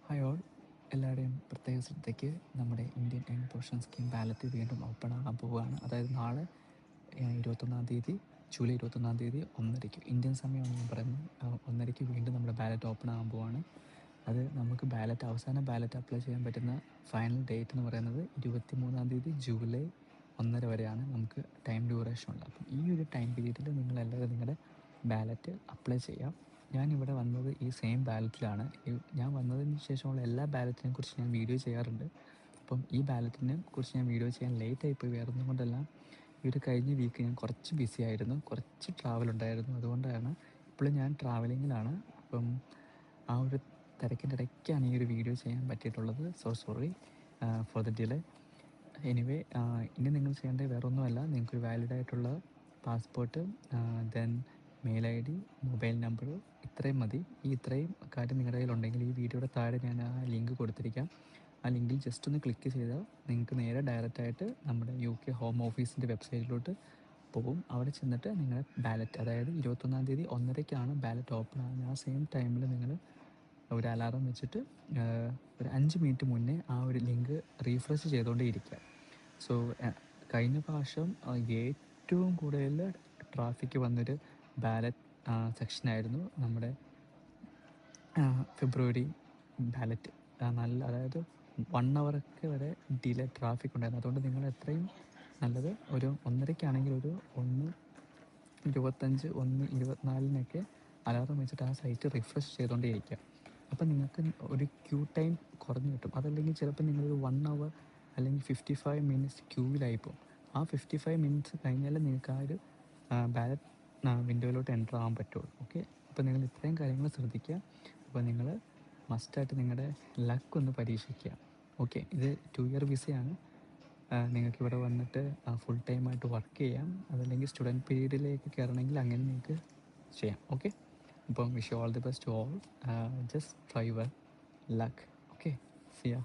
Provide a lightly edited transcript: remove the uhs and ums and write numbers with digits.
Hi all, എല്ലാവരുടെയും പ്രത്യേക ശ്രദ്ധയ്ക്ക് നമ്മുടെ Indian young professional scheme ballot വീണ്ടും ഓപ്പൺ ആകാൻ പോവുകയാണ്. അതായത് നാളെ 21-ാം തീയതി, ജൂലൈ 21-ാം തീയതി 1:30 ഇന്ത്യൻ സമയമാണ് ഞാൻ പറയുന്നത്. 1:30 വീണ്ടും നമ്മുടെ ബാലറ്റ് ഓപ്പൺ ആകാൻ പോവുകയാണ്. അത് നമുക്ക് അവസാന ബാലറ്റ് അപ്ലൈ ചെയ്യാൻ പറ്റുന്ന ഫൈനൽ ഡേറ്റ് എന്ന് പറയുന്നത് 23-ാം തീയതി ജൂലൈ 1:30 വരെയാണ് നമുക്ക് ടൈം ഡ്യൂറേഷൻ ഉള്ളത്. അപ്പം ഈ ഒരു ടൈം പീരീഡിൽ നിങ്ങളെല്ലാവരും നിങ്ങളുടെ ബാലറ്റ് അപ്ലൈ ചെയ്യാം. ഞാനിവിടെ വന്നത് ഈ സെയിം ബാലറ്റിലാണ്. ഞാൻ വന്നതിന് ശേഷമുള്ള എല്ലാ ബാലറ്റിനെ കുറിച്ച് ഞാൻ വീഡിയോ ചെയ്യാറുണ്ട്. അപ്പം ഈ ബാലറ്റിനെ കുറിച്ച് ഞാൻ വീഡിയോ ചെയ്യാൻ ലേറ്റായിപ്പോയി. വേറൊന്നും കൊണ്ടല്ല, ഈ ഒരു കഴിഞ്ഞ വീക്ക് ഞാൻ കുറച്ച് ബിസി ആയിരുന്നു, കുറച്ച് ട്രാവൽ ഉണ്ടായിരുന്നു. അതുകൊണ്ടാണ് ഇപ്പോഴും ഞാൻ ട്രാവലിങ്ങിലാണ്. അപ്പം ആ ഒരു തിരക്കിൻ്റെ ഇടയ്ക്കാണ് ഈ ഒരു വീഡിയോ ചെയ്യാൻ പറ്റിയിട്ടുള്ളത്. Sorry for the delay. Anyway, ഇനി നിങ്ങൾ ചെയ്യേണ്ടത് വേറൊന്നുമല്ല. നിങ്ങൾക്കൊരു വാലിഡ് ആയിട്ടുള്ള passport, then mail ID, mobile number, ഇത്രയും മതി. ഈ ഇത്രയും കാര്യം നിങ്ങളുടെ കയ്യിലുണ്ടെങ്കിൽ ഈ വീഡിയോയുടെ താഴെ ഞാൻ ആ ലിങ്ക് കൊടുത്തിരിക്കാം. ആ ലിങ്കിൽ ജസ്റ്റ് ഒന്ന് ക്ലിക്ക് ചെയ്താൽ നിങ്ങൾക്ക് നേരെ ഡയറക്റ്റായിട്ട് നമ്മുടെ UK ഹോം ഓഫീസിൻ്റെ വെബ്സൈറ്റിലോട്ട് പോകും. അവിടെ ചെന്നിട്ട് നിങ്ങളുടെ ബാലറ്റ്, അതായത് 21-ാം തീയതി 1:30 ബാലറ്റ് ഓപ്പൺ ആകുന്നത്. ആ സെയിം ടൈമിൽ നിങ്ങൾ ഒരു അലാറം വെച്ചിട്ട് ഒരു 5 മിനിറ്റ് മുന്നേ ആ ഒരു ലിങ്ക് റീഫ്രഷ് ചെയ്തുകൊണ്ടേ ഇരിക്കുക. സോ കഴിഞ്ഞ പ്രാവശ്യം ഏറ്റവും കൂടുതൽ ട്രാഫിക് വന്നൊരു ബാലറ്റ് സെക്ഷനായിരുന്നു നമ്മുടെ ഫെബ്രുവരി ബാലറ്റ്. അതായത് 1 hour വരെ ഡിലേ ട്രാഫിക് ഉണ്ടായിരുന്നു. അതുകൊണ്ട് നിങ്ങൾ എത്രയും നല്ലത് ഒരു 1:30 ഒരു 1:25, 1:24 അലാറം വെച്ചിട്ട് ആ സൈറ്റ് റിഫ്രഷ് ചെയ്തുകൊണ്ടേ ഇരിക്കുക. അപ്പം നിങ്ങൾക്ക് ഒരു ക്യൂ ടൈം കുറഞ്ഞു കിട്ടും. അതല്ലെങ്കിൽ ചിലപ്പോൾ നിങ്ങളൊരു 1 hour അല്ലെങ്കിൽ 55 minutes ക്യൂവിലായിപ്പോൾ ആ 55 minutes കഴിഞ്ഞാലും നിങ്ങൾക്ക് ആ ഒരു ബാലറ്റ് വിൻഡോയിലോട്ട് എൻ്റർ ആകാൻ പറ്റുള്ളൂ. ഓക്കെ, അപ്പോൾ നിങ്ങൾ ഇത്രയും കാര്യങ്ങൾ ശ്രദ്ധിക്കുക. അപ്പോൾ നിങ്ങൾ മസ്റ്റായിട്ട് നിങ്ങളുടെ ലക്ക് ഒന്ന് പരീക്ഷിക്കുക. ഓക്കെ, ഇത് 2 year വിസയാണ്. നിങ്ങൾക്കിവിടെ വന്നിട്ട് ഫുൾ ടൈമായിട്ട് വർക്ക് ചെയ്യാം. അതല്ലെങ്കിൽ സ്റ്റുഡൻറ്റ് പീരീഡിലേക്ക് കയറണമെങ്കിൽ അങ്ങനെ നിങ്ങൾക്ക് ചെയ്യാം. ഓക്കെ, അപ്പം wish you all the best to all. Just try your luck. Okay, see yeah.